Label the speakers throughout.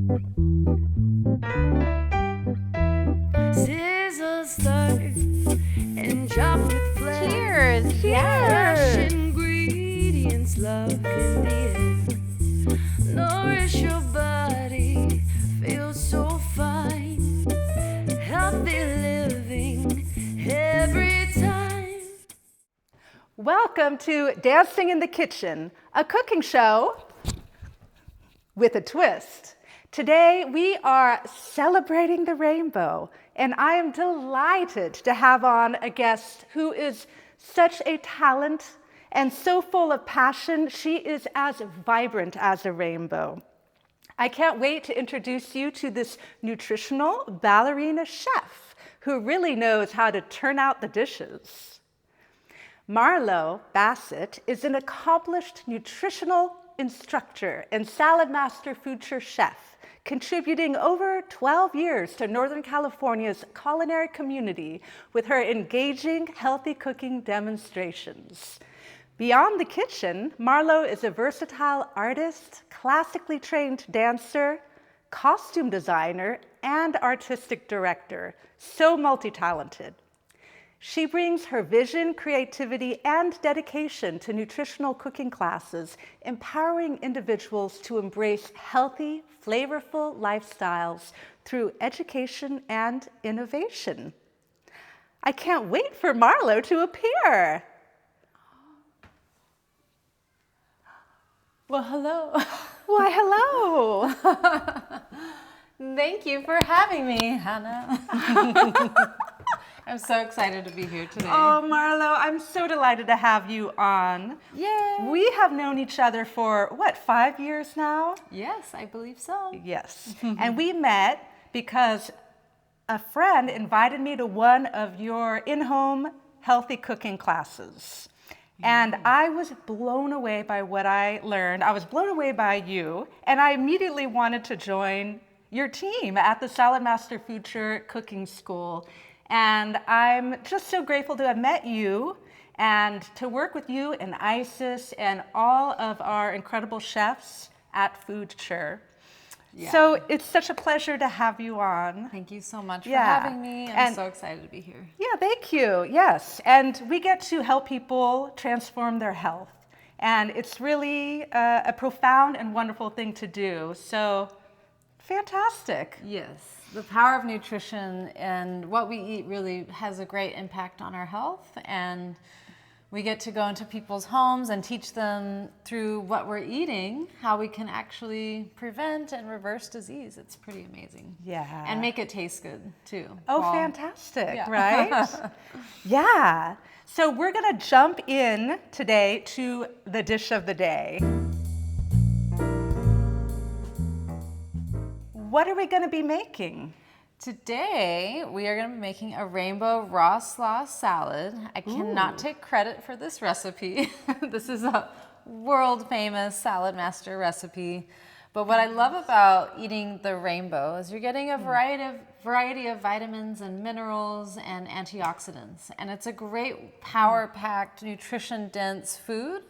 Speaker 1: Sizzle, stir, and drop with flair.
Speaker 2: Cheers!
Speaker 1: Fresh ingredients, love in the air. Nourish your body, feel so fine. Healthy living every time.
Speaker 3: Welcome to Dancing in the Kitchen, a cooking show with a twist. Today we are celebrating the rainbow, and I am delighted to have on a guest who is such a talent and so full of passion. She is as vibrant as a rainbow. I can't wait to introduce you to this nutritional ballerina chef who really knows how to turn out the dishes. Marlowe Bassett is an accomplished nutritional instructor and salad master future chef, contributing over 12 years to Northern California's culinary community with her engaging healthy cooking demonstrations. Beyond the kitchen, Marlowe is a versatile artist, classically trained dancer, costume designer, and artistic director, so multi-talented. She brings her vision, creativity, and dedication to nutritional cooking classes, empowering individuals to embrace healthy, flavorful lifestyles through education and innovation. I can't wait for Marlowe to appear.
Speaker 2: Well, hello.
Speaker 3: Why, hello.
Speaker 2: Thank you for having me, Hannah. I'm so excited to be here today.
Speaker 3: Oh, Marlowe, I'm so delighted to have you on.
Speaker 2: Yay!
Speaker 3: We have known each other for, 5 years now?
Speaker 2: Yes, I believe so.
Speaker 3: Yes. And we met because a friend invited me to one of your in-home healthy cooking classes. And I was blown away by what I learned. I was blown away by you, and I immediately wanted to join your team at the Salad Master Future Cooking School. And I'm just so grateful to have met you and to work with you and Isis and all of our incredible chefs at Future.
Speaker 2: Yeah.
Speaker 3: So it's such a pleasure to have you on.
Speaker 2: Thank you so much for
Speaker 3: Yeah.
Speaker 2: having me. I'm
Speaker 3: And-
Speaker 2: so excited to be here.
Speaker 3: Yeah, thank you. Yes. And we get to help people transform their health. And it's really a profound and wonderful thing to do. So fantastic.
Speaker 2: Yes, the power of nutrition and what we eat really has a great impact on our health, and we get to go into people's homes and teach them through what we're eating how we can actually prevent and reverse disease. It's pretty amazing.
Speaker 3: Yeah.
Speaker 2: And make it taste good too.
Speaker 3: Oh,
Speaker 2: Well,
Speaker 3: fantastic,
Speaker 2: yeah.
Speaker 3: right? Yeah. So we're going to jump in today to the dish of the day. What are we going to be making?
Speaker 2: Today, we are going to be making a rainbow raw slaw salad. I cannot take credit for this recipe. This is a world famous salad master recipe. But what I love about eating the rainbow is you're getting a variety of vitamins and minerals and antioxidants. And it's a great power-packed, nutrition-dense food.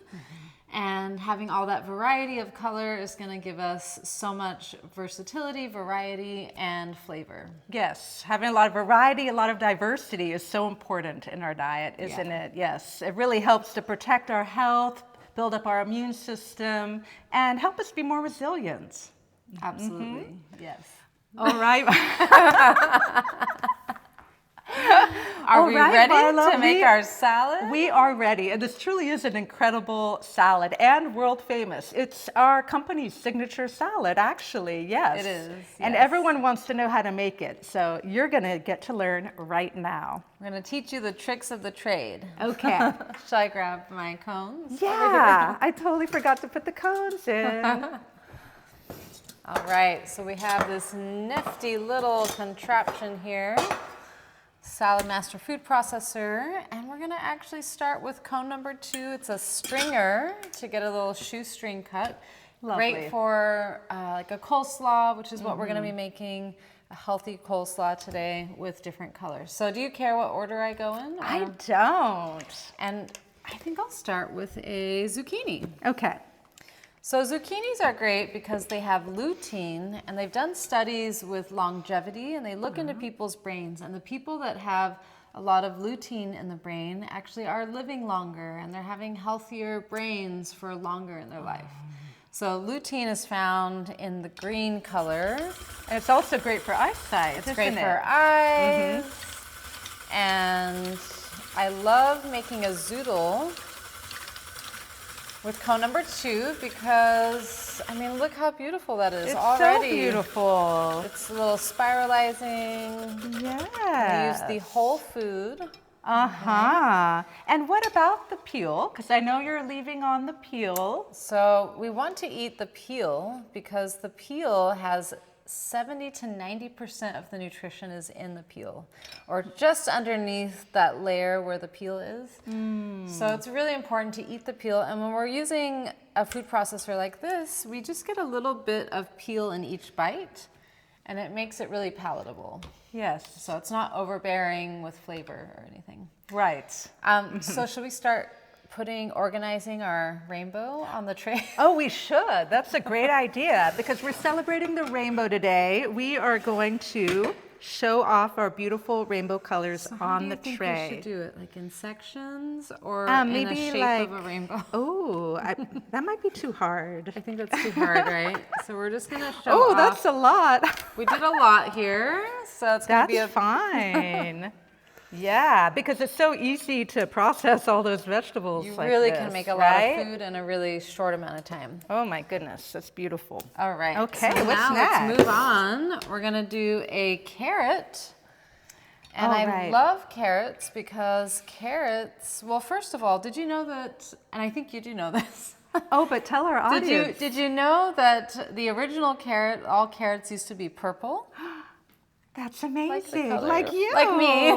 Speaker 2: And having all that variety of color is going to give us so much versatility, variety, and flavor.
Speaker 3: Yes, having a lot of variety, a lot of diversity is so important in our diet, isn't it? Yes, it really helps to protect our health, build up our immune system, and help us be more resilient.
Speaker 2: Absolutely, yes.
Speaker 3: All right.
Speaker 2: Are
Speaker 3: All
Speaker 2: we
Speaker 3: right,
Speaker 2: ready
Speaker 3: Marlowe,
Speaker 2: to make our salad?
Speaker 3: We are ready, and this truly is an incredible salad and world famous. It's our company's signature salad, actually, yes.
Speaker 2: It is,
Speaker 3: And
Speaker 2: yes.
Speaker 3: everyone wants to know how to make it, so you're gonna get to learn right now.
Speaker 2: We're going to teach you the tricks of the trade.
Speaker 3: Okay.
Speaker 2: Shall I grab my cones?
Speaker 3: Yeah, I totally forgot to put the cones in.
Speaker 2: All right, so we have this nifty little contraption here. Salad Master food processor, and we're gonna actually start with cone number 2. It's a stringer to get a little shoestring cut.
Speaker 3: Lovely.
Speaker 2: Great for like a coleslaw, which is what we're gonna be making, a healthy coleslaw today with different colors. So do you care what order I go in?
Speaker 3: I don't.
Speaker 2: And I think I'll start with a zucchini.
Speaker 3: Okay.
Speaker 2: So zucchinis are great because they have lutein, and they've done studies with longevity, and they look into people's brains, and the people that have a lot of lutein in the brain actually are living longer, and they're having healthier brains for longer in their life. So lutein is found in the green color.
Speaker 3: And it's also great for eyesight,
Speaker 2: It's great for eyes. And I love making a zoodle with cone number 2 because, I mean, look how beautiful that is already.
Speaker 3: It's so beautiful.
Speaker 2: It's a little spiralizing.
Speaker 3: Yeah.
Speaker 2: I use the whole food.
Speaker 3: And what about the peel? Because I know you're leaving on the peel.
Speaker 2: So we want to eat the peel because the peel has 70 to 90% of the nutrition is in the peel, or just underneath that layer where the peel is. So it's really important to eat the peel. And when we're using a food processor like this, we just get a little bit of peel in each bite, and it makes it really palatable.
Speaker 3: Yes.
Speaker 2: So it's not overbearing with flavor or anything.
Speaker 3: Right.
Speaker 2: So should we start organizing our rainbow on the tray?
Speaker 3: Oh, we should. That's a great idea because we're celebrating the rainbow today. We are going to show off our beautiful rainbow colors on the tray.
Speaker 2: We should do it like in sections or
Speaker 3: maybe
Speaker 2: in the shape
Speaker 3: like,
Speaker 2: of a rainbow.
Speaker 3: Oh, that might be too hard.
Speaker 2: I think that's too hard, right? So we're just gonna show
Speaker 3: Oh,
Speaker 2: off.
Speaker 3: that's a lot.
Speaker 2: We did a lot here, so it's gonna be
Speaker 3: That's fine. Yeah, because it's so easy to process all those vegetables.
Speaker 2: You
Speaker 3: like
Speaker 2: really
Speaker 3: this,
Speaker 2: can make a
Speaker 3: right?
Speaker 2: lot of food in a really short amount of time.
Speaker 3: Oh my goodness, that's beautiful.
Speaker 2: All right.
Speaker 3: Okay,
Speaker 2: so
Speaker 3: what's
Speaker 2: now
Speaker 3: next?
Speaker 2: Let's move on. We're gonna do a carrot. And
Speaker 3: All
Speaker 2: I
Speaker 3: right.
Speaker 2: love carrots because carrots, well, first of all, did you know that, and I think you do know this.
Speaker 3: Oh, but tell our audience.
Speaker 2: Did you know that the original carrot, all carrots used to be purple?
Speaker 3: That's amazing.
Speaker 2: color.
Speaker 3: Like you.
Speaker 2: Like me.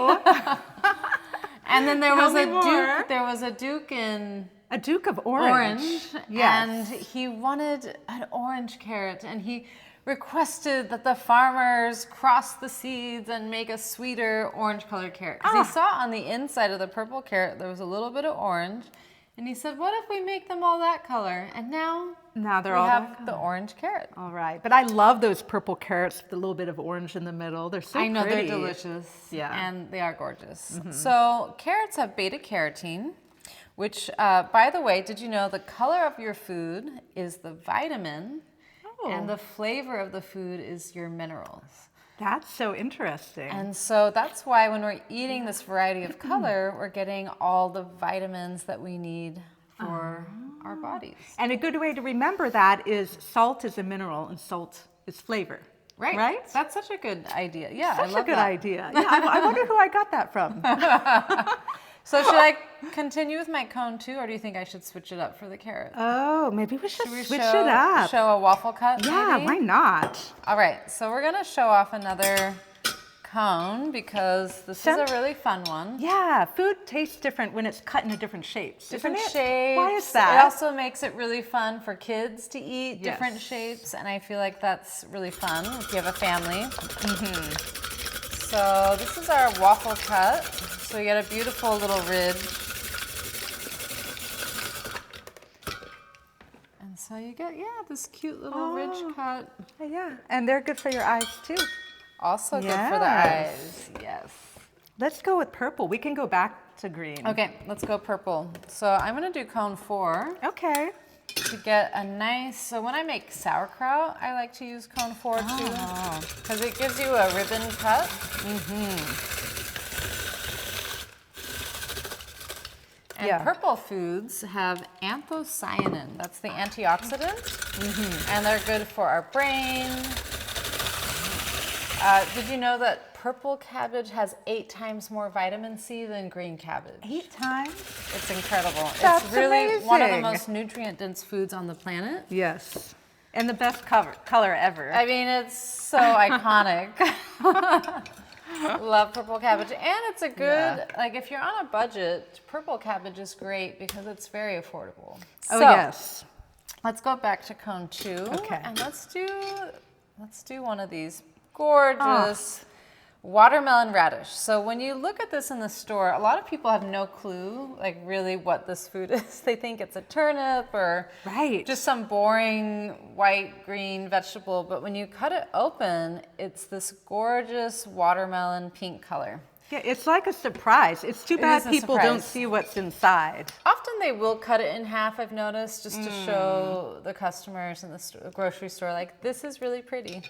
Speaker 2: And then there was
Speaker 3: Tell
Speaker 2: a
Speaker 3: me more.
Speaker 2: duke. There was a duke in
Speaker 3: A Duke of Orange. Yes.
Speaker 2: and he wanted an orange carrot, and he requested that the farmers cross the seeds and make a sweeter orange-colored carrot. Because he saw on the inside of the purple carrot there was a little bit of orange, and he said, "What if we make them all that color?" And now
Speaker 3: Now they're
Speaker 2: we
Speaker 3: all
Speaker 2: have
Speaker 3: that
Speaker 2: the orange carrot.
Speaker 3: All right, but I love those purple carrots with a little bit of orange in the middle. They're so
Speaker 2: I know
Speaker 3: pretty.
Speaker 2: they're delicious,
Speaker 3: Yeah.
Speaker 2: and they are gorgeous. So carrots have beta carotene, which, by the way, did you know the color of your food is the vitamin, and the flavor of the food is your minerals.
Speaker 3: That's so interesting.
Speaker 2: And so that's why when we're eating this variety of color, we're getting all the vitamins that we need for our bodies.
Speaker 3: And a good way to remember that is salt is a mineral and salt is flavor.
Speaker 2: Right?
Speaker 3: Right?
Speaker 2: That's such a good idea. Yeah, I
Speaker 3: Such
Speaker 2: love
Speaker 3: a good
Speaker 2: that.
Speaker 3: idea. Yeah, I wonder who I got that from.
Speaker 2: So should I continue with my cone too, or do you think I should switch it up for the carrot?
Speaker 3: Oh, maybe we should
Speaker 2: Should we
Speaker 3: switch
Speaker 2: show,
Speaker 3: it up.
Speaker 2: Show a waffle cut?
Speaker 3: Yeah,
Speaker 2: maybe?
Speaker 3: why not?
Speaker 2: All right, so we're gonna show off another cone because this is a really fun one.
Speaker 3: Yeah, food tastes different when it's cut into different shapes.
Speaker 2: Different
Speaker 3: isn't it?
Speaker 2: shapes.
Speaker 3: Why is that?
Speaker 2: It also makes it really fun for kids to eat different
Speaker 3: Yes.
Speaker 2: shapes, and I feel like that's really fun if you have a family. So this is our waffle cut. So you get a beautiful little ridge. And so you get, this cute little ridge cut.
Speaker 3: Yeah, and they're good for your eyes too.
Speaker 2: Also good for the
Speaker 3: Yes.
Speaker 2: eyes, yes.
Speaker 3: Let's go with purple. We can go back to green.
Speaker 2: Okay, let's go purple. So I'm gonna do cone 4
Speaker 3: Okay.
Speaker 2: to get a nice, so when I make sauerkraut, I like to use cone 4 too, because it gives you a ribbon cut. And purple foods have anthocyanin, that's the antioxidant, and they're good for our brain. Did you know that purple cabbage has 8 times more vitamin C than green cabbage?
Speaker 3: 8 times?
Speaker 2: It's incredible.
Speaker 3: That's
Speaker 2: it's really one of the
Speaker 3: amazing.
Speaker 2: most nutrient-dense foods on the planet.
Speaker 3: Yes. And the best color ever.
Speaker 2: I mean, it's so iconic. Love purple cabbage. And it's a good, like if you're on a budget, purple cabbage is great because it's very affordable.
Speaker 3: Oh,
Speaker 2: So,
Speaker 3: yes.
Speaker 2: let's go back to cone 2.
Speaker 3: Okay.
Speaker 2: And let's do one of these gorgeous Watermelon radish. So when you look at this in the store, a lot of people have no clue, like really what this food is. They think it's a turnip or just some boring white, green vegetable. But when you cut it open, it's this gorgeous watermelon pink color.
Speaker 3: Yeah, it's like a surprise. It's too bad people don't see what's inside.
Speaker 2: Often they will cut it in half, I've noticed, just to show the customers in the grocery store, like, this is really pretty.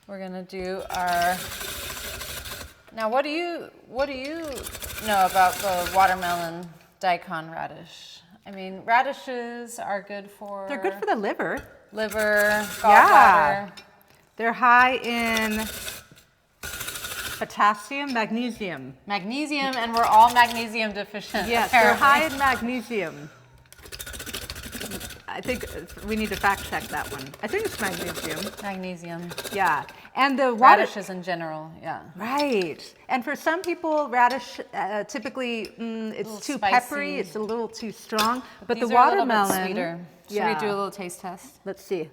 Speaker 2: We're gonna do our... Now, what do you know about the watermelon daikon radish? I mean, radishes are good for...
Speaker 3: They're good for the liver.
Speaker 2: Liver, gallbladder.
Speaker 3: Yeah. They're high in potassium, magnesium.
Speaker 2: Magnesium, and we're all magnesium deficient.
Speaker 3: Yes,
Speaker 2: apparently.
Speaker 3: they're high in magnesium. I think we need to fact check that one. I think it's magnesium.
Speaker 2: Magnesium.
Speaker 3: Yeah. And the
Speaker 2: radishes in general, yeah.
Speaker 3: Right. And for some people, radish typically it's too
Speaker 2: spicy.
Speaker 3: peppery. It's a little too strong. But the
Speaker 2: These are
Speaker 3: watermelon,
Speaker 2: a little bit sweeter. Should we do a little taste test?
Speaker 3: Let's see.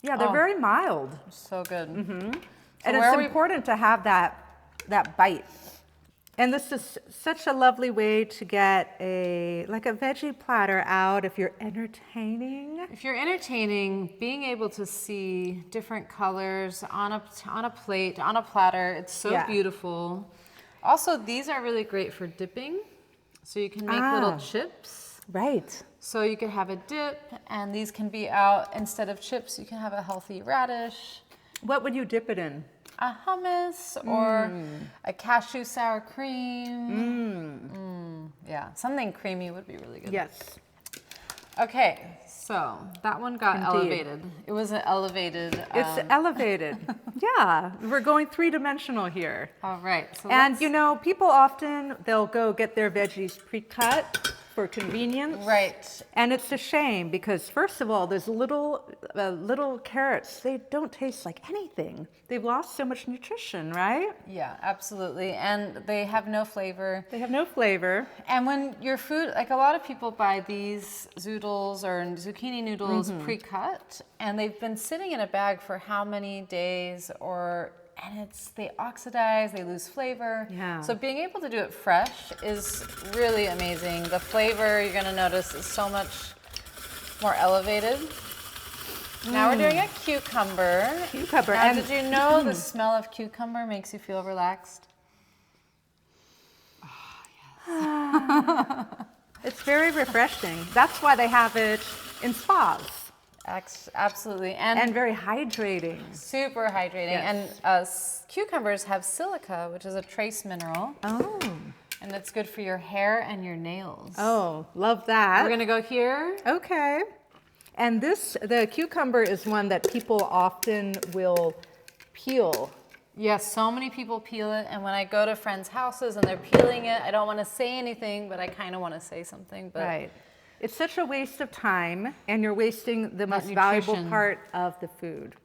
Speaker 3: Yeah, they're very mild.
Speaker 2: So good.
Speaker 3: Mm-hmm.
Speaker 2: So
Speaker 3: and it's important to have that bite. And this is such a lovely way to get a veggie platter out if you're entertaining.
Speaker 2: If you're entertaining, being able to see different colors on a plate, on a platter, it's so beautiful. Also, these are really great for dipping. So you can make little chips.
Speaker 3: Right.
Speaker 2: So you could have a dip, and these can be out, instead of chips, you can have a healthy radish.
Speaker 3: What would you dip it in?
Speaker 2: A hummus or a cashew sour cream. Yeah, something creamy would be really good.
Speaker 3: Yes.
Speaker 2: Okay, so that one got elevated. It was an elevated.
Speaker 3: It's elevated. Yeah, we're going three-dimensional here.
Speaker 2: All right. So
Speaker 3: and you know, people often, they'll go get their veggies pre-cut for convenience.
Speaker 2: Right.
Speaker 3: And it's a shame because, first of all, those little carrots, they don't taste like anything. They've lost so much nutrition, right?
Speaker 2: Yeah, absolutely. And they have no flavor.
Speaker 3: They have no flavor.
Speaker 2: And when your food, like a lot of people buy these zoodles or zucchini noodles pre-cut, and they've been sitting in a bag for how many days and they oxidize, they lose flavor.
Speaker 3: Yeah.
Speaker 2: So being able to do it fresh is really amazing. The flavor, you're gonna notice, is so much more elevated. Now we're doing a cucumber.
Speaker 3: Cucumber.
Speaker 2: Now, did you know the smell of cucumber makes you feel relaxed?
Speaker 3: Oh, yes. It's very refreshing. That's why they have it in spas.
Speaker 2: Absolutely.
Speaker 3: And very hydrating.
Speaker 2: Super hydrating.
Speaker 3: Yes.
Speaker 2: And cucumbers have silica, which is a trace mineral.
Speaker 3: Oh.
Speaker 2: And it's good for your hair and your nails.
Speaker 3: Oh, love that.
Speaker 2: We're gonna go here.
Speaker 3: Okay. And the cucumber is one that people often will peel.
Speaker 2: Yes, so many people peel it, and when I go to friends' houses and they're peeling it, I don't want to say anything, but I kind of want to say something. But
Speaker 3: right. It's such a waste of time, and you're wasting the most
Speaker 2: nutrition.
Speaker 3: valuable part of the food.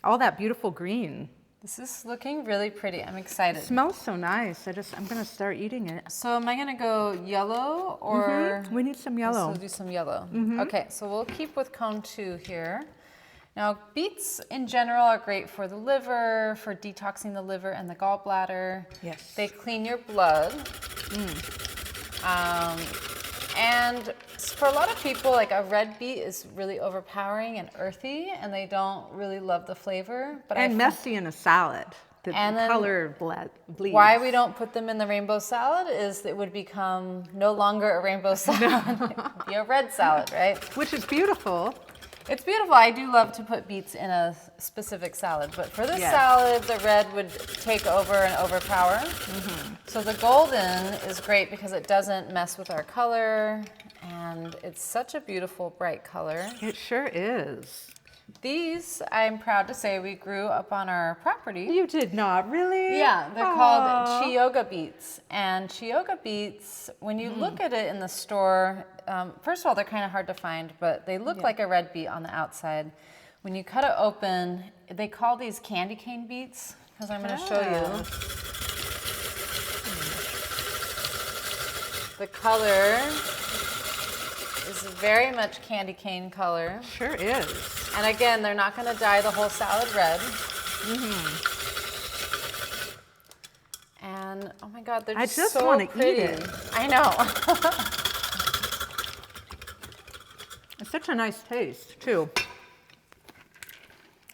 Speaker 3: All that beautiful green.
Speaker 2: This is looking really pretty. I'm excited.
Speaker 3: It smells so nice. I'm gonna start eating it.
Speaker 2: So am I gonna go yellow or?
Speaker 3: We need some yellow.
Speaker 2: We'll do some yellow. Okay, so we'll keep with cone 2 here. Now, beets in general are great for the liver, for detoxing the liver and the gallbladder.
Speaker 3: Yes.
Speaker 2: They clean your blood. And for a lot of people, like a red beet is really overpowering and earthy, and they don't really love the flavor. But
Speaker 3: messy in a salad. The color bleeds.
Speaker 2: Why we don't put them in the rainbow salad is it would become no longer a rainbow salad. It would be a red salad, right?
Speaker 3: Which is beautiful.
Speaker 2: It's beautiful. I do love to put beets in a specific salad, but for this salad, the red would take over and overpower. So the golden is great because it doesn't mess with our color, and it's such a beautiful, bright color.
Speaker 3: It sure is.
Speaker 2: These, I'm proud to say, we grew up on our property.
Speaker 3: You did not, really?
Speaker 2: Yeah, they're called Chiyoga beets. And Chiyoga beets, when you look at it in the store, first of all, they're kind of hard to find, but they look like a red beet on the outside. When you cut it open, they call these candy cane beets, because I'm going to show you. The color is very much candy cane color.
Speaker 3: Sure is.
Speaker 2: And again, they're not going to dye the whole salad red. And oh my God, they're
Speaker 3: I
Speaker 2: just
Speaker 3: just
Speaker 2: so
Speaker 3: want to
Speaker 2: pretty.
Speaker 3: eat it.
Speaker 2: I know.
Speaker 3: It's such a nice taste, too.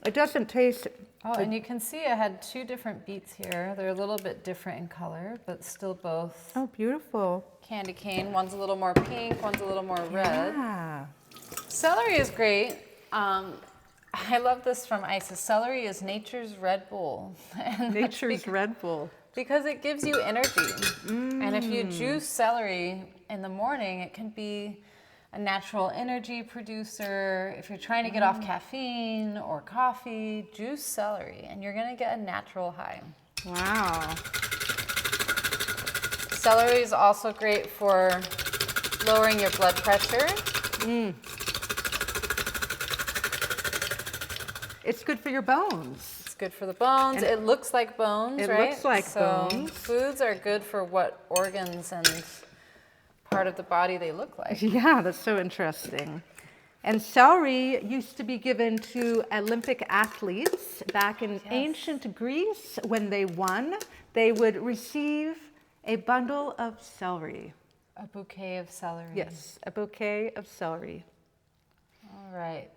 Speaker 3: It doesn't taste...
Speaker 2: Oh, and you can see I had 2 different beets here. They're a little bit different in color, but still both
Speaker 3: Oh, beautiful.
Speaker 2: candy cane. One's a little more pink, one's a little more red.
Speaker 3: Yeah.
Speaker 2: Celery is great. I love this from Isis. Celery is nature's Red Bull. And that's
Speaker 3: Nature's Red Bull.
Speaker 2: because it gives you energy. And if you juice celery in the morning, it can be a natural energy producer. If you're trying to get off caffeine or coffee, juice celery and you're gonna get a natural high.
Speaker 3: Wow.
Speaker 2: Celery is also great for lowering your blood pressure.
Speaker 3: It's good for your bones.
Speaker 2: It's good for the bones.
Speaker 3: And
Speaker 2: it looks like bones,
Speaker 3: it
Speaker 2: right?
Speaker 3: looks like
Speaker 2: so
Speaker 3: bones.
Speaker 2: Foods are good for what organs and part of the body they look like.
Speaker 3: Yeah, that's so interesting. And celery used to be given to Olympic athletes back in ancient Greece. When they won, they would receive a bundle of celery.
Speaker 2: A bouquet of celery.
Speaker 3: Yes, a bouquet of celery.
Speaker 2: All right.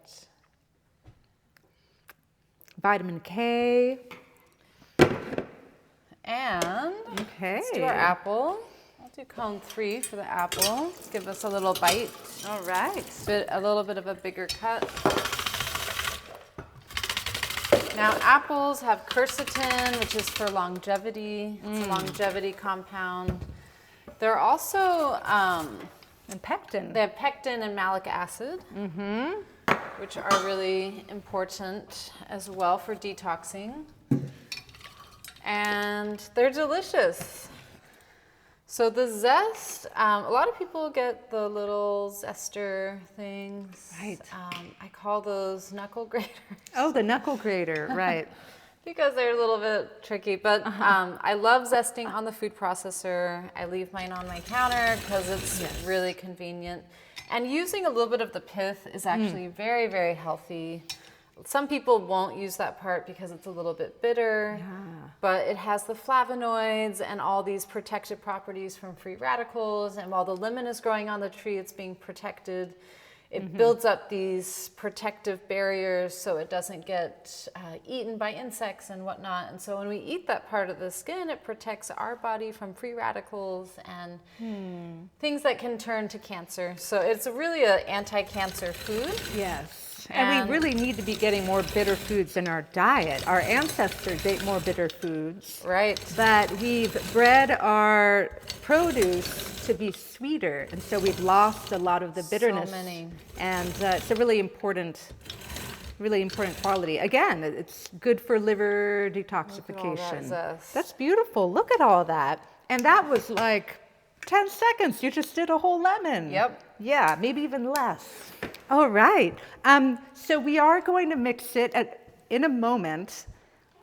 Speaker 3: Vitamin K.
Speaker 2: And
Speaker 3: Okay.
Speaker 2: let's do our apple. I'll do cone 3 for the apple. Give us a little bite.
Speaker 3: All right.
Speaker 2: A little bit of a bigger cut. Now apples have quercetin, which is for longevity. It's a longevity compound. They're also,
Speaker 3: And pectin.
Speaker 2: they have pectin and malic acid, which are really important as well for detoxing. And they're delicious. So the zest, a lot of people get the little zester things.
Speaker 3: Right.
Speaker 2: I call those knuckle graters.
Speaker 3: Oh, the knuckle grater, right.
Speaker 2: Because they're a little bit tricky, but I love zesting on the food processor. I leave mine on my counter because it's really convenient. And using a little bit of the pith is actually very, very healthy. Some people won't use that part because it's a little bit bitter, but it has the flavonoids and all these protective properties from free radicals. And while the lemon is growing on the tree, it's being protected. It builds up these protective barriers so it doesn't get eaten by insects and whatnot. And so when we eat that part of the skin, it protects our body from free radicals and things that can turn to cancer. So it's really an anti-cancer food.
Speaker 3: Yes. And we really need to be getting more bitter foods in our diet. Our ancestors ate more bitter foods.
Speaker 2: Right.
Speaker 3: But we've bred our produce to be sweeter, and so we've lost a lot of the bitterness.
Speaker 2: So many.
Speaker 3: And it's a really important quality. Again, it's good for liver detoxification.
Speaker 2: zest.
Speaker 3: That's beautiful. Look at all that. And that was like 10 seconds. You just did a whole lemon.
Speaker 2: Yep.
Speaker 3: Yeah, maybe even less. All right. So we are going to mix it in a moment.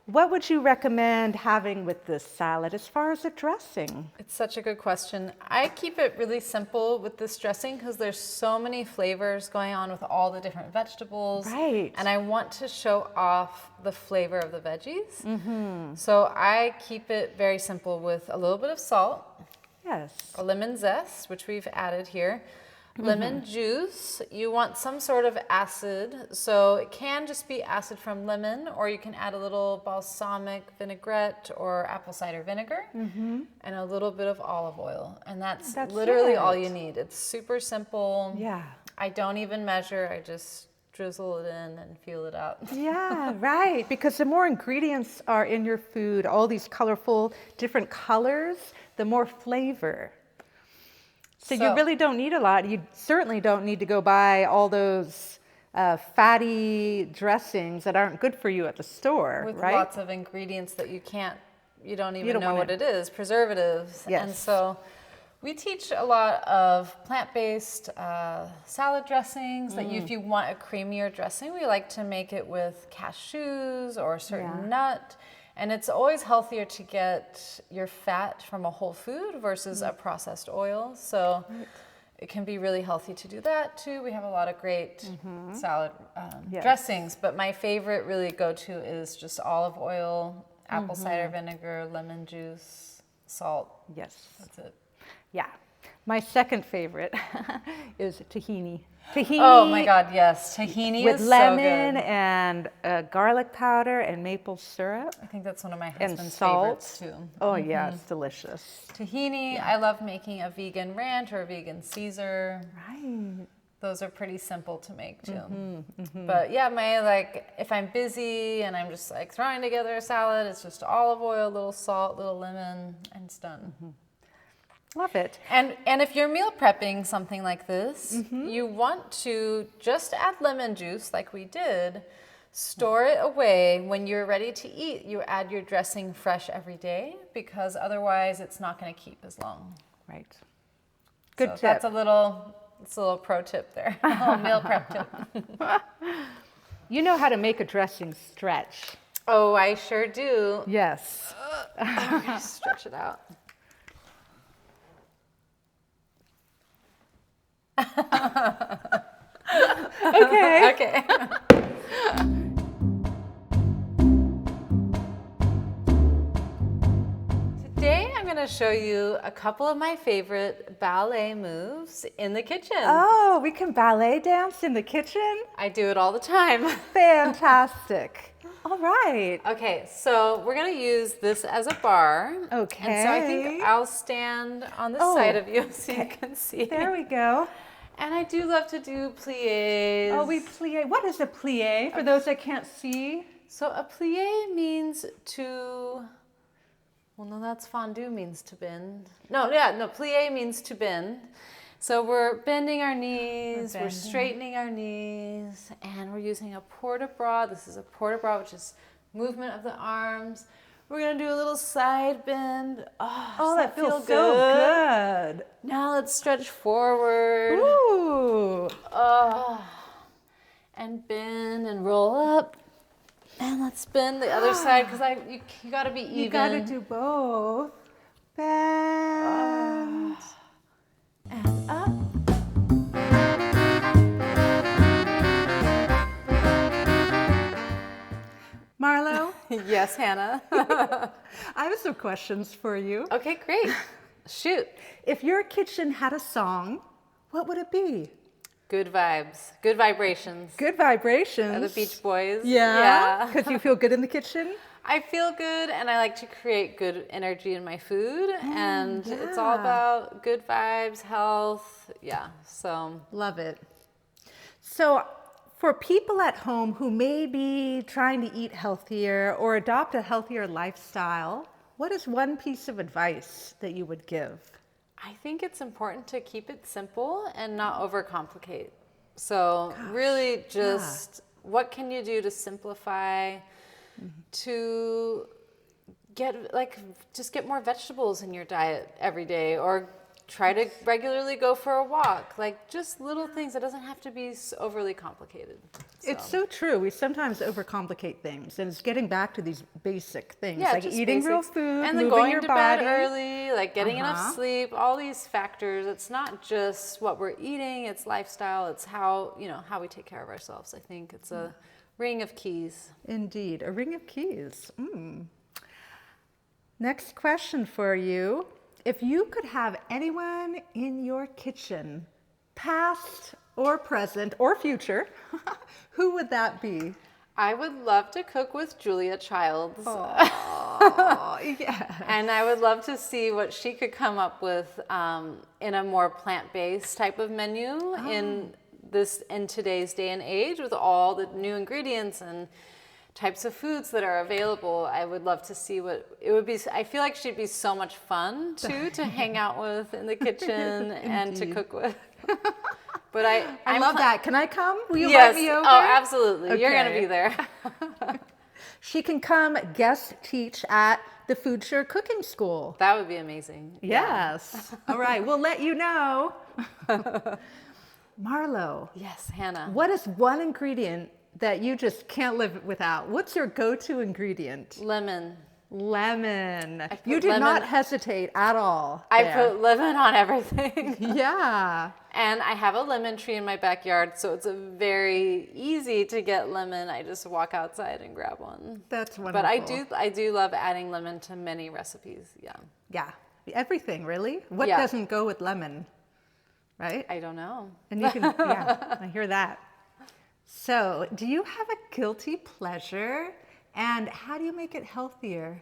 Speaker 3: What would you recommend having with this salad as far as a dressing?
Speaker 2: It's such a good question. I keep it really simple with this dressing because there's so many flavors going on with all the different vegetables.
Speaker 3: Right.
Speaker 2: And I want to show off the flavor of the veggies. So I keep it very simple with a little bit of salt,
Speaker 3: Yes.
Speaker 2: a lemon zest, which we've added here, lemon juice. You want some sort of acid, so it can just be acid from lemon, or you can add a little balsamic vinaigrette or apple cider vinegar, and a little bit of olive oil. And that's literally all you need. It's super simple.
Speaker 3: Yeah.
Speaker 2: I don't even measure, I just drizzle it in and feel it out.
Speaker 3: Yeah, right. Because the more ingredients are in your food, all these colorful, different colors, the more flavor. So you really don't need a lot. You certainly don't need to go buy all those fatty dressings that aren't good for you at the store,
Speaker 2: With
Speaker 3: right?
Speaker 2: lots of ingredients that you don't even know what it is, preservatives.
Speaker 3: Yes.
Speaker 2: And so we teach a lot of plant-based salad dressings that if you want a creamier dressing, we like to make it with cashews or a certain nut. And it's always healthier to get your fat from a whole food versus a processed oil. So it can be really healthy to do that too. We have a lot of great salad
Speaker 3: Yes.
Speaker 2: dressings, but my favorite really go-to is just olive oil, apple cider vinegar, lemon juice, salt.
Speaker 3: Yes.
Speaker 2: That's it.
Speaker 3: Yeah. My second favorite is tahini. Tahini.
Speaker 2: Oh my God, yes. Tahini
Speaker 3: with
Speaker 2: is
Speaker 3: lemon
Speaker 2: so good.
Speaker 3: and garlic powder and maple syrup
Speaker 2: I think that's one of my
Speaker 3: and
Speaker 2: husband's
Speaker 3: salt.
Speaker 2: favorites too.
Speaker 3: Oh yeah, it's delicious.
Speaker 2: Tahini, I love making a vegan ranch or a vegan Caesar.
Speaker 3: Right.
Speaker 2: Those are pretty simple to make too. But yeah, my like, if I'm busy and I'm just like throwing together a salad, it's just olive oil, little salt, little lemon, and it's done.
Speaker 3: Love it.
Speaker 2: And if you're meal prepping something like this, you want to just add lemon juice like we did, store it away. When you're ready to eat, you add your dressing fresh every day because otherwise it's not going to keep as long.
Speaker 3: Right. Good
Speaker 2: So
Speaker 3: tip.
Speaker 2: that's a little pro tip there, a little meal prep tip.
Speaker 3: You know how to make a dressing stretch.
Speaker 2: Oh, I sure do.
Speaker 3: Yes.
Speaker 2: I'm going to stretch it out.
Speaker 3: Okay.
Speaker 2: Okay. Today I'm going to show you a couple of my favorite ballet moves in the kitchen.
Speaker 3: Oh, we can ballet dance in the kitchen?
Speaker 2: I do it all the time.
Speaker 3: Fantastic. All right.
Speaker 2: Okay, so we're going to use this as a bar.
Speaker 3: Okay.
Speaker 2: And so I think I'll stand on the side of you so you can see.
Speaker 3: There we go.
Speaker 2: And I do love to do pliés.
Speaker 3: Oh, we plie. What is a plie for those that can't see?
Speaker 2: So a plié means to, well, no, that's fondue means to bend. No, plié means to bend. So we're bending our knees, we're straightening our knees, and we're using a port-de-bras. This is a port-de-bras, which is movement of the arms. We're gonna do a little side bend. Oh,
Speaker 3: that
Speaker 2: feel
Speaker 3: feels so good.
Speaker 2: Now let's stretch forward.
Speaker 3: Ooh.
Speaker 2: And bend and roll up. And let's bend the other side because you gotta be even.
Speaker 3: You gotta do both. Bend. And up. Marlowe,
Speaker 2: Yes, Hannah.
Speaker 3: I have some questions for you.
Speaker 2: Okay, great. Shoot.
Speaker 3: If your kitchen had a song, what would it be?
Speaker 2: Good vibes. Good vibrations.
Speaker 3: Good vibrations.
Speaker 2: Are the Beach Boys.
Speaker 3: Yeah. Because you feel good in the kitchen?
Speaker 2: I feel good and I like to create good energy in my food. And it's all about good vibes, health. Yeah, so.
Speaker 3: Love it. So for people at home who may be trying to eat healthier or adopt a healthier lifestyle, what is one piece of advice that you would give?
Speaker 2: I think it's important to keep it simple and not overcomplicate. So really just what can you do to simplify, to get just get more vegetables in your diet every day, or try to regularly go for a walk. Like just little things. It doesn't have to be overly complicated.
Speaker 3: It's so true. We sometimes overcomplicate things, and it's getting back to these basic things, like
Speaker 2: just
Speaker 3: eating real
Speaker 2: basics.
Speaker 3: food,
Speaker 2: and then
Speaker 3: moving
Speaker 2: going
Speaker 3: your
Speaker 2: to
Speaker 3: body.
Speaker 2: bed early, like getting enough sleep, all these factors. It's not just what we're eating, it's lifestyle, it's how we take care of ourselves. I think it's a ring of keys.
Speaker 3: Indeed, a ring of keys. Next question for you. If you could have anyone in your kitchen, past or present or future, who would that be?
Speaker 2: I would love to cook with Julia Childs.
Speaker 3: Oh, yeah.
Speaker 2: And I would love to see what she could come up with in a more plant-based type of menu in today's day and age, with all the new ingredients and types of foods that are available. I would love to see what it would be. I feel like she'd be so much fun too to hang out with in the kitchen and to cook with. But I
Speaker 3: love that. Can I come? Will you
Speaker 2: yes.
Speaker 3: invite me over?
Speaker 2: Oh, absolutely.
Speaker 3: Okay.
Speaker 2: You're going to be there.
Speaker 3: She can come guest teach at the Food Sure Cooking School.
Speaker 2: That would be amazing.
Speaker 3: Yes. All right. We'll let you know. Marlowe.
Speaker 2: Yes, Hannah.
Speaker 3: What is one ingredient that you just can't live without? What's your go-to ingredient?
Speaker 2: Lemon.
Speaker 3: Lemon.
Speaker 2: put
Speaker 3: You did
Speaker 2: lemon-
Speaker 3: not hesitate at all.
Speaker 2: I
Speaker 3: there.
Speaker 2: put lemon on everything.
Speaker 3: Yeah.
Speaker 2: And I have a lemon tree in my backyard, so it's a very easy to get lemon. I just walk outside and grab one.
Speaker 3: That's wonderful.
Speaker 2: But I do love adding lemon to many recipes. Yeah.
Speaker 3: Yeah. Everything, really? What
Speaker 2: Yeah.
Speaker 3: doesn't go with lemon? Right?
Speaker 2: I don't know.
Speaker 3: And you can, yeah, I hear that. So, do you have a guilty pleasure? And how do you make it healthier?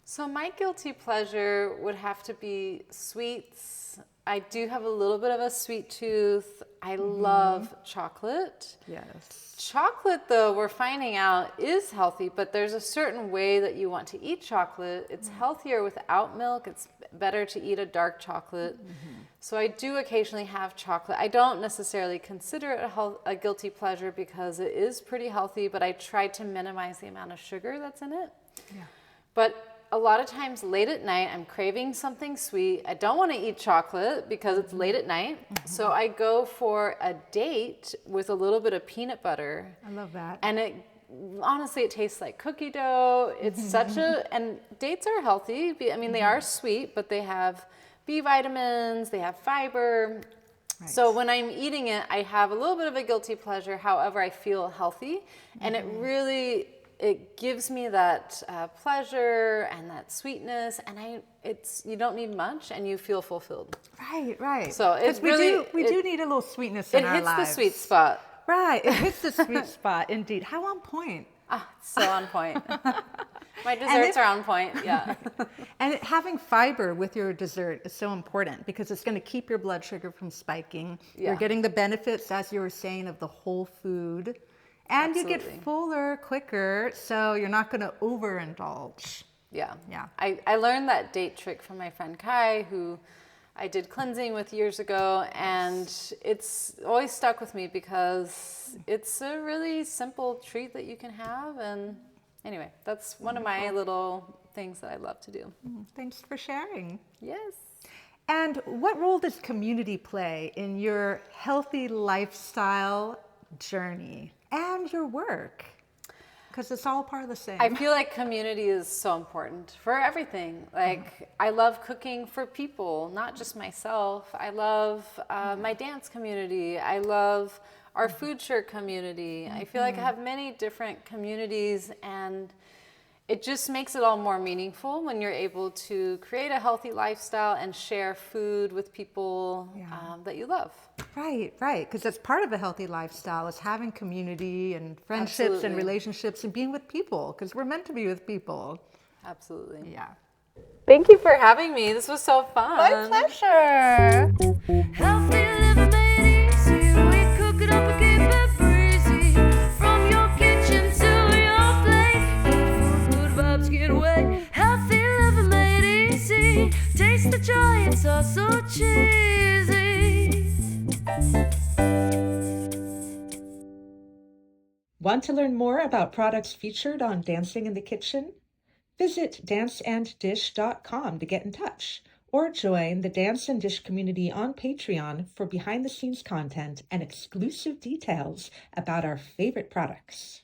Speaker 2: So my guilty pleasure would have to be sweets. I do have a little bit of a sweet tooth. I love chocolate.
Speaker 3: Yes.
Speaker 2: Chocolate, though, we're finding out is healthy, but there's a certain way that you want to eat chocolate. It's healthier without milk. It's better to eat a dark chocolate. So I do occasionally have chocolate. I don't necessarily consider it a guilty pleasure because it is pretty healthy, but I try to minimize the amount of sugar that's in it.
Speaker 3: Yeah.
Speaker 2: But a lot of times late at night, I'm craving something sweet. I don't want to eat chocolate because it's late at night. So I go for a date with a little bit of peanut butter.
Speaker 3: I love that.
Speaker 2: And honestly, it tastes like cookie dough. It's and dates are healthy. I mean, they are sweet, but they have B vitamins, they have fiber.
Speaker 3: Right.
Speaker 2: So when I'm eating it, I have a little bit of a guilty pleasure. However, I feel healthy. And it gives me that pleasure and that sweetness, and you don't need much, and you feel fulfilled.
Speaker 3: Right.
Speaker 2: So it's really
Speaker 3: we do need a little sweetness in our lives.
Speaker 2: It hits the sweet spot.
Speaker 3: Right, it hits the sweet spot, indeed. How on point?
Speaker 2: It's so on point. My desserts are on point. Yeah.
Speaker 3: And having fiber with your dessert is so important because it's going to keep your blood sugar from spiking.
Speaker 2: Yeah.
Speaker 3: You're getting the benefits, as you were saying, of the whole food. And you
Speaker 2: Absolutely.
Speaker 3: get fuller quicker, so you're not going to overindulge.
Speaker 2: Yeah.
Speaker 3: Yeah.
Speaker 2: I learned that date trick from my friend Kai, who I did cleansing with years ago, and it's always stuck with me because it's a really simple treat that you can have. And anyway, that's one of my little things that I love to do.
Speaker 3: Thanks for sharing.
Speaker 2: Yes.
Speaker 3: And what role does community play in your healthy lifestyle journey and your work? Because it's all part of the same.
Speaker 2: I feel like community is so important for everything. Like, I love cooking for people, not just myself. I love my dance community. I love our food shirt community. I feel like I have many different communities, and it just makes it all more meaningful when you're able to create a healthy lifestyle and share food with people that you love.
Speaker 3: Right. Because that's part of a healthy lifestyle is having community and friendships
Speaker 2: Absolutely.
Speaker 3: and relationships and being with people because we're meant to be with people.
Speaker 2: Absolutely.
Speaker 3: Yeah.
Speaker 2: Thank you for having me. This was so fun.
Speaker 3: My pleasure.
Speaker 1: Healthy living made easy. We cook it up and keep it breezy. From your kitchen to your plate, good vibes get away. Healthy living made easy. Taste the joy, it's all so cheesy.
Speaker 3: Want to learn more about products featured on Dancing in the Kitchen? Visit danceanddish.com to get in touch, or join the Dance and Dish community on Patreon for behind-the-scenes content and exclusive details about our favorite products.